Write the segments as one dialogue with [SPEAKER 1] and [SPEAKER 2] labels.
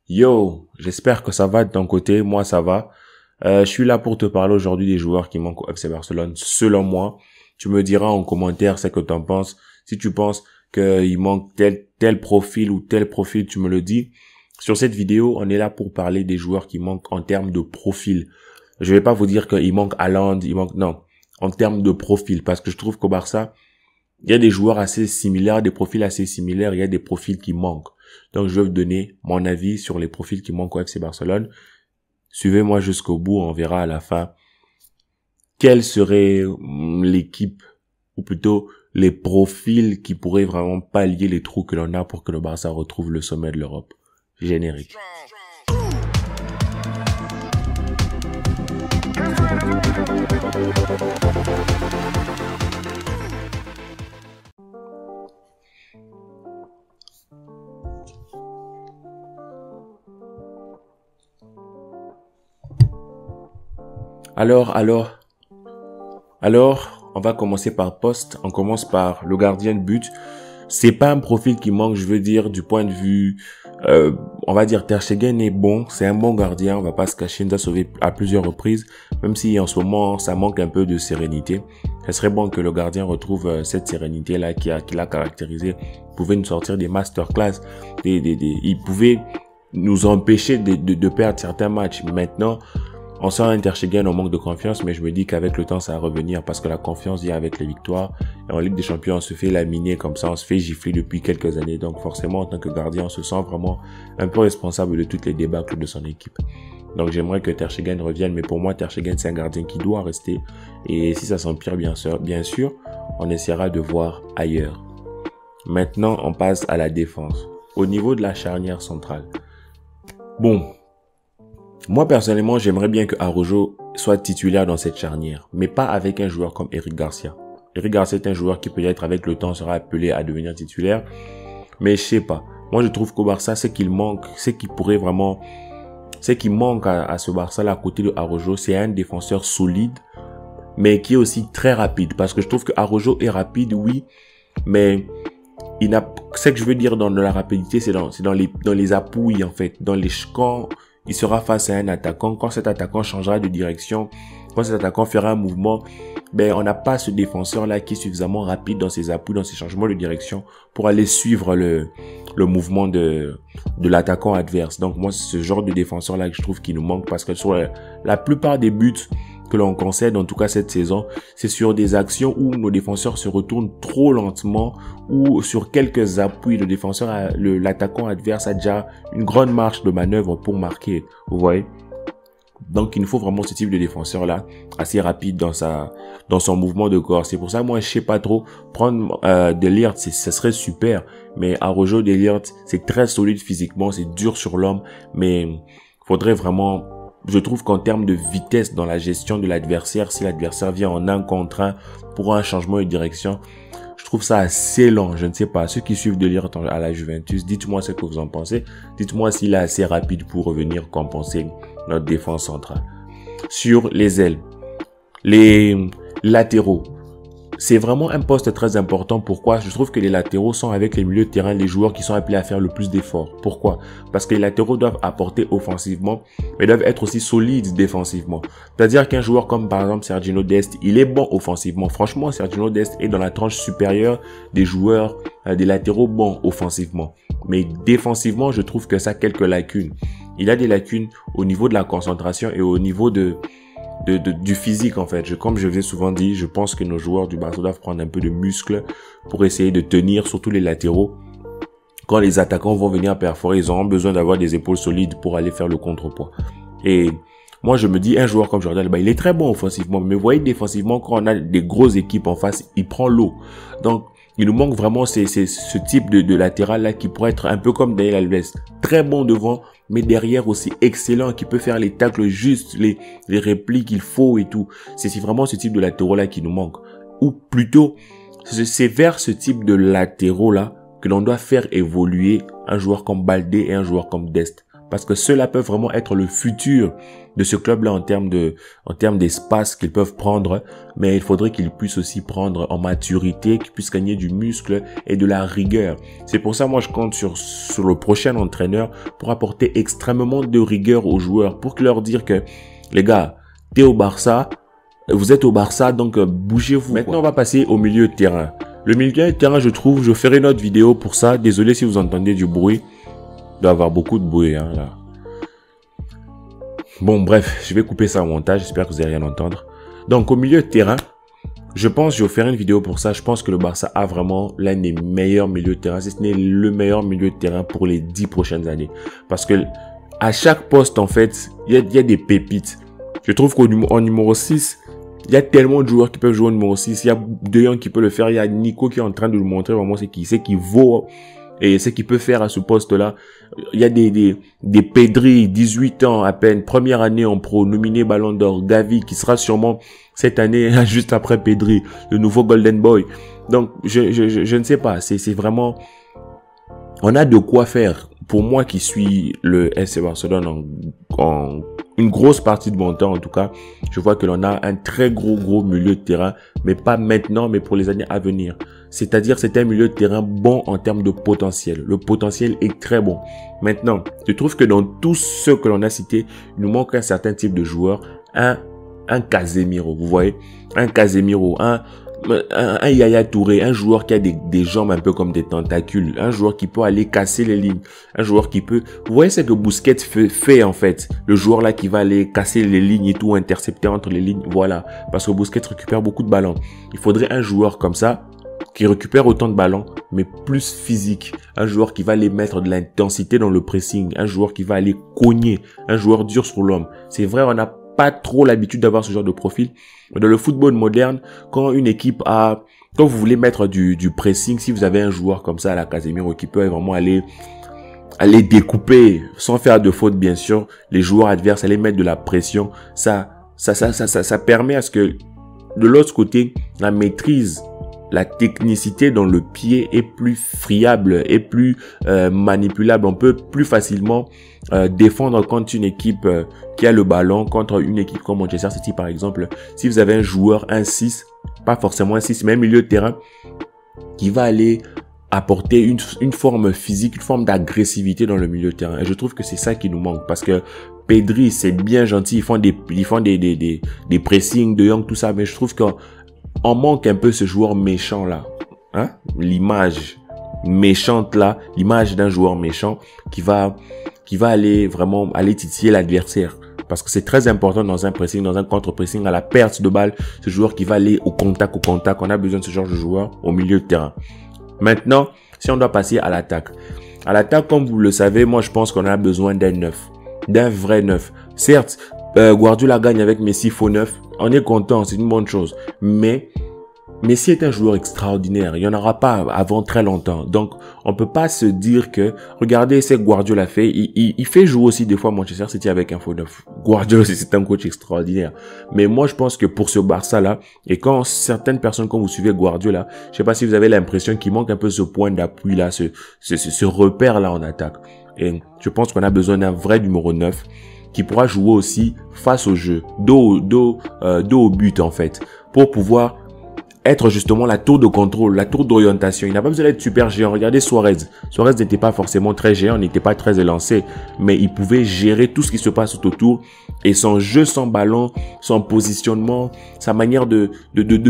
[SPEAKER 1] Yo, j'espère que ça va de ton côté, moi ça va. Je suis là pour te parler aujourd'hui des joueurs qui manquent au FC Barcelone. Selon moi, tu me diras en commentaire ce que tu en penses. Si tu penses qu'il manque tel profil ou tel profil, tu me le dis. Sur cette vidéo, on est là pour parler des joueurs qui manquent en termes de profil. Je vais pas vous dire qu'il manque Haaland, non, en termes de profil, parce que je trouve qu'au Barça, il y a des joueurs assez similaires, des profils assez similaires, il y a des profils qui manquent. Donc, je vais vous donner mon avis sur les profils qui manquent au FC Barcelone. Suivez-moi jusqu'au bout, on verra à la fin quelle serait l'équipe, ou plutôt les profils qui pourraient vraiment pallier les trous que l'on a pour que le Barça retrouve le sommet de l'Europe. Générique. Alors, on va commencer par poste. On commence par le gardien de but. C'est pas un profil qui manque, je veux dire, du point de vue, on va dire Ter Stegen est bon, c'est un bon gardien, on va pas se cacher, il nous a sauvé à plusieurs reprises, même si en ce moment, ça manque un peu de sérénité. Ce serait bon que le gardien retrouve cette sérénité-là qui l'a caractérisé. Il pouvait nous sortir des masterclass, il pouvait nous empêcher de perdre certains matchs. Maintenant, on sent un Ter Stegen, on manque de confiance, mais je me dis qu'avec le temps, ça va revenir parce que la confiance vient avec les victoires. Et en Ligue des Champions, on se fait laminer comme ça, on se fait gifler depuis quelques années. Donc forcément, en tant que gardien, on se sent vraiment un peu responsable de toutes les débâcles de son équipe. Donc j'aimerais que Ter Stegen revienne, mais pour moi, Ter Stegen, c'est un gardien qui doit rester. Et si ça s'empire, bien sûr, on essaiera de voir ailleurs. Maintenant, on passe à la défense. Au niveau de la charnière centrale. Bon. Moi, personnellement, j'aimerais bien que Araujo soit titulaire dans cette charnière, mais pas avec un joueur comme Eric Garcia. Eric Garcia est un joueur qui peut-être avec le temps sera appelé à devenir titulaire, mais je sais pas. Moi, je trouve qu'au Barça, ce qui manque à ce Barça-là à côté de Araujo, c'est un défenseur solide, mais qui est aussi très rapide, parce que je trouve que Araujo est rapide, oui, mais ce que je veux dire dans la rapidité, c'est dans les appuis, en fait, quand il sera face à un attaquant, quand cet attaquant changera de direction, quand cet attaquant fera un mouvement, on n'a pas ce défenseur-là qui est suffisamment rapide dans ses appuis, dans ses changements de direction pour aller suivre le mouvement de l'attaquant adverse. Donc moi, c'est ce genre de défenseur-là que je trouve qu'il nous manque parce que sur la plupart des buts que l'on concède, en tout cas cette saison, c'est sur des actions où nos défenseurs se retournent trop lentement ou sur quelques appuis, l'attaquant adverse a déjà une grande marge de manœuvre pour marquer, vous voyez. Donc il nous faut vraiment ce type de défenseur-là, assez rapide dans son mouvement de corps. C'est pour ça, moi, je sais pas trop, prendre De Ligt, ce serait super, mais Araujo, De Ligt, c'est très solide physiquement, c'est dur sur l'homme, mais faudrait vraiment... Je trouve qu'en termes de vitesse dans la gestion de l'adversaire, si l'adversaire vient en 1 contre 1 pour un changement de direction, je trouve ça assez lent. Je ne sais pas. Ceux qui suivent De Ligt à la Juventus, dites-moi ce que vous en pensez. Dites-moi s'il est assez rapide pour revenir compenser notre défense centrale. Sur les ailes, les latéraux, c'est vraiment un poste très important. Pourquoi? Je trouve que les latéraux sont avec les milieux de terrain les joueurs qui sont appelés à faire le plus d'efforts. Pourquoi? Parce que les latéraux doivent apporter offensivement, mais doivent être aussi solides défensivement. C'est-à-dire qu'un joueur comme par exemple Sergiño Dest, il est bon offensivement. Franchement, Sergiño Dest est dans la tranche supérieure des joueurs, des latéraux bons offensivement. Mais défensivement, je trouve que ça a quelques lacunes. Il a des lacunes au niveau de la concentration et au niveau du physique, en fait. Comme je l'ai souvent dit, je pense que nos joueurs du Barça doivent prendre un peu de muscle pour essayer de tenir, surtout les latéraux. Quand les attaquants vont venir perforer, ils auront besoin d'avoir des épaules solides pour aller faire le contrepoids. Et moi, je me dis, un joueur comme Jordan, il est très bon offensivement, mais vous voyez, défensivement, quand on a des grosses équipes en face, il prend l'eau. Donc, il nous manque vraiment ce type de latéral-là qui pourrait être un peu comme Daniel Alves. Très bon devant, mais derrière aussi excellent, qui peut faire les tacles justes, les répliques qu'il faut et tout. C'est vraiment ce type de latéraux-là qui nous manque. Ou plutôt, c'est vers ce type de latéraux-là que l'on doit faire évoluer un joueur comme Baldé et un joueur comme Dest. parce que ceux-là peuvent vraiment être le futur de ce club-là en termes d'espace qu'ils peuvent prendre, mais il faudrait qu'ils puissent aussi prendre en maturité, qu'ils puissent gagner du muscle et de la rigueur. C'est pour ça, moi, je compte sur le prochain entraîneur pour apporter extrêmement de rigueur aux joueurs, pour leur dire que, les gars, t'es au Barça, vous êtes au Barça, donc bougez-vous. Maintenant, on va passer au milieu de terrain. Le milieu de terrain, je trouve, je ferai une autre vidéo pour ça. Désolé si vous entendez du bruit. Il doit y avoir beaucoup de bruit, hein, là. Bon, bref, je vais couper ça au montage. J'espère que vous n'allez rien entendre. Donc, au milieu de terrain, je pense, je vais faire une vidéo pour ça. Je pense que le Barça a vraiment l'un des meilleurs milieux de terrain. Si ce n'est le meilleur milieu de terrain pour les 10 prochaines années. Parce que à chaque poste, en fait, il y a des pépites. Je trouve qu'en numéro 6, il y a tellement de joueurs qui peuvent jouer au numéro 6. Il y a De Jong qui peut le faire. Il y a Nico qui est en train de nous montrer vraiment ce qu'il vaut et ce qu'il peut faire à ce poste-là. Il y a des Pedri, 18 ans à peine, première année en pro, nominé Ballon d'Or. Gavi qui sera sûrement cette année, juste après Pedri, le nouveau Golden Boy. Donc, je ne sais pas. C'est vraiment... On a de quoi faire. Pour moi qui suis le FC Barcelone en une grosse partie de mon temps en tout cas, je vois que l'on a un très gros milieu de terrain, mais pas maintenant, mais pour les années à venir. C'est-à-dire c'est un milieu de terrain bon en termes de potentiel. Le potentiel est très bon. Maintenant, je trouve que dans tous ceux que l'on a cités, il nous manque un certain type de joueur, un Casemiro, vous voyez, un Casemiro, un Yaya Touré, un joueur qui a des jambes un peu comme des tentacules, un joueur qui peut aller casser les lignes, un joueur qui peut... Vous voyez ce que Busquets fait en fait, le joueur là qui va aller casser les lignes et tout, intercepter entre les lignes, voilà, parce que Busquets récupère beaucoup de ballons. Il faudrait un joueur comme ça, qui récupère autant de ballons, mais plus physique, un joueur qui va aller mettre de l'intensité dans le pressing, un joueur qui va aller cogner, un joueur dur sur l'homme. C'est vrai, on n'a pas trop l'habitude d'avoir ce genre de profil. Dans le football moderne, quand vous voulez mettre du pressing, si vous avez un joueur comme ça à la Casemiro qui peut vraiment aller découper sans faire de faute, bien sûr, les joueurs adverses, aller mettre de la pression, ça permet à ce que de l'autre côté, la maîtrise, la technicité dans le pied est plus friable et plus manipulable. On peut plus facilement défendre contre une équipe qui a le ballon, contre une équipe comme Manchester City par exemple. Si vous avez un joueur, un 6, pas forcément un 6, mais un milieu de terrain qui va aller apporter une forme physique, une forme d'agressivité dans le milieu de terrain. Et je trouve que c'est ça qui nous manque parce que Pedri, c'est bien gentil, ils font des pressings, De Jong, tout ça, mais je trouve qu'on manque un peu ce joueur méchant là, hein? L'image méchante là, l'image d'un joueur méchant qui va aller vraiment aller titiller l'adversaire. Parce que c'est très important dans un pressing, dans un contre-pressing, à la perte de balle, ce joueur qui va aller au contact. On a besoin de ce genre de joueur au milieu de terrain. Maintenant, si on doit passer à l'attaque. À l'attaque, comme vous le savez, moi je pense qu'on a besoin d'un neuf, d'un vrai neuf. Certes, Guardiola gagne avec Messi faux neuf. On est content, c'est une bonne chose. Mais Messi est un joueur extraordinaire. Il n'y en aura pas avant très longtemps. Donc, on peut pas se dire que, regardez ce que Guardiola fait. Il fait jouer aussi des fois Manchester City avec un faux neuf. Guardiola, c'est un coach extraordinaire. Mais moi, je pense que pour ce Barça-là, et quand certaines personnes, quand vous suivez Guardiola, je sais pas si vous avez l'impression qu'il manque un peu ce point d'appui-là, ce repère-là en attaque. Et je pense qu'on a besoin d'un vrai numéro 9 qui pourra jouer aussi face au jeu, dos au but en fait, pour pouvoir être justement la tour de contrôle, la tour d'orientation. Il n'a pas besoin d'être super géant. Regardez Suarez. Suarez n'était pas forcément très géant, n'était pas très élancé, mais il pouvait gérer tout ce qui se passe tout autour. Et son jeu sans ballon, son positionnement, sa manière de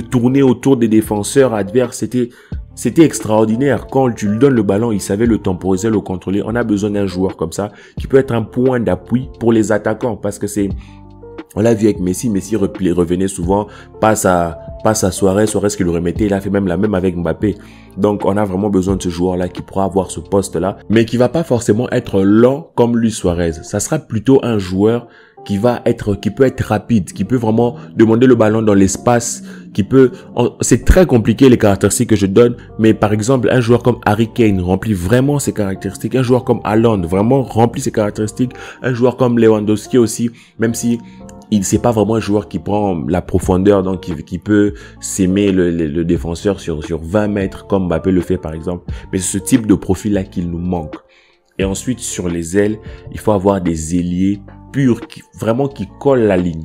[SPEAKER 1] tourner autour des défenseurs adverses, c'était extraordinaire. Quand tu lui donnes le ballon, il savait le temporiser, le contrôler. On a besoin d'un joueur comme ça, qui peut être un point d'appui pour les attaquants, parce que on l'a vu avec Messi revenait souvent, passe à Suarez qui le remettait, il a fait même la même avec Mbappé. Donc on a vraiment besoin de ce joueur-là qui pourra avoir ce poste-là, mais qui va pas forcément être lent comme lui Suarez. Ça sera plutôt un joueur qui peut être rapide, qui peut vraiment demander le ballon dans l'espace, c'est très compliqué les caractéristiques que je donne, mais par exemple, un joueur comme Harry Kane remplit vraiment ses caractéristiques, un joueur comme Haaland vraiment remplit ses caractéristiques, un joueur comme Lewandowski aussi, même si c'est pas vraiment un joueur qui prend la profondeur, donc qui peut s'aimer le défenseur sur 20 mètres, comme Mbappé le fait par exemple, mais c'est ce type de profil-là qu'il nous manque. Et ensuite, sur les ailes, il faut avoir des ailiers purs qui collent la ligne.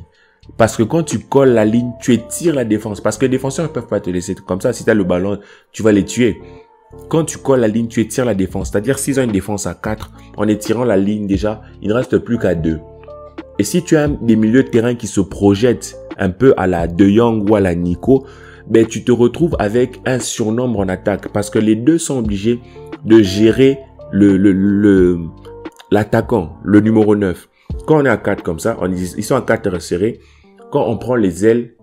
[SPEAKER 1] Parce que quand tu colles la ligne, tu étires la défense. Parce que les défenseurs ne peuvent pas te laisser comme ça. Si tu as le ballon, tu vas les tuer. Quand tu colles la ligne, tu étires la défense. C'est-à-dire, s'ils ont une défense à 4, en étirant la ligne déjà, il ne reste plus qu'à 2. Et si tu as des milieux de terrain qui se projettent un peu à la De Jong ou à la Nico, ben, tu te retrouves avec un surnombre en attaque. Parce que les deux sont obligés de gérer l'attaquant, le numéro 9. Quand on est à 4 comme ça, ils sont à 4 resserrés. Quand on prend les ailes,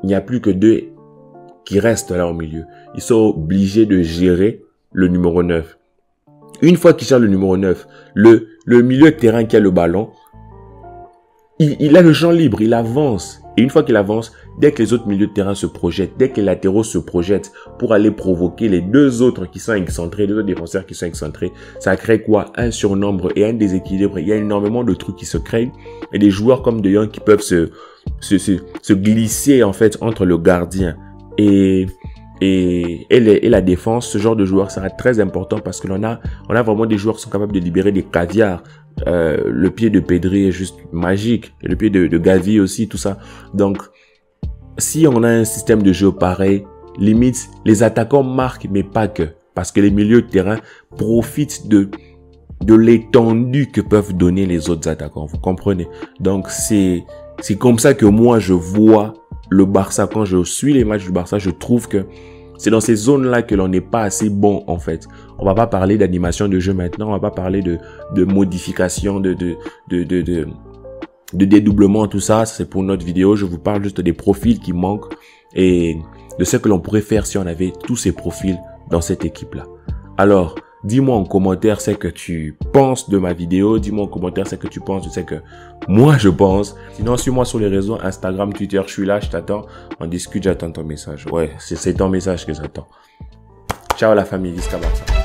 [SPEAKER 1] il n'y a plus que 2 qui restent là au milieu. Ils sont obligés de gérer le numéro 9. Une fois qu'ils gèrent le numéro 9, le milieu de terrain qui a le ballon, il a le champ libre, il avance. Et une fois qu'il avance, dès que les autres milieux de terrain se projettent, dès que les latéraux se projettent pour aller provoquer les 2 autres qui sont excentrés, les 2 autres défenseurs qui sont excentrés, ça crée quoi? Un surnombre et un déséquilibre. Il y a énormément de trucs qui se créent. Et des joueurs comme De Jong qui peuvent se glisser en fait entre le gardien et la défense. Ce genre de joueur sera très important parce que on a vraiment des joueurs qui sont capables de libérer des caviars. Le pied de Pedri est juste magique. Et le pied de Gavi aussi, tout ça. Donc, si on a un système de jeu pareil, limite, les attaquants marquent, mais pas que. Parce que les milieux de terrain profitent de l'étendue que peuvent donner les autres attaquants. Vous comprenez? Donc, c'est comme ça que moi, je vois le Barça. Quand je suis les matchs du Barça, je trouve que c'est dans ces zones-là que l'on n'est pas assez bon, en fait. On va pas parler d'animation de jeu maintenant. On va pas parler de modification, de dédoublement, tout ça. C'est pour notre vidéo. Je vous parle juste des profils qui manquent et de ce que l'on pourrait faire si on avait tous ces profils dans cette équipe-là. Alors, dis-moi en commentaire ce que tu penses de ma vidéo. Dis-moi en commentaire ce que tu penses de ce que moi je pense. Sinon, suis-moi sur les réseaux Instagram, Twitter. Je suis là, je t'attends. On discute, j'attends ton message. Ouais, c'est ton message que j'attends. Ciao la famille, Visca Barça.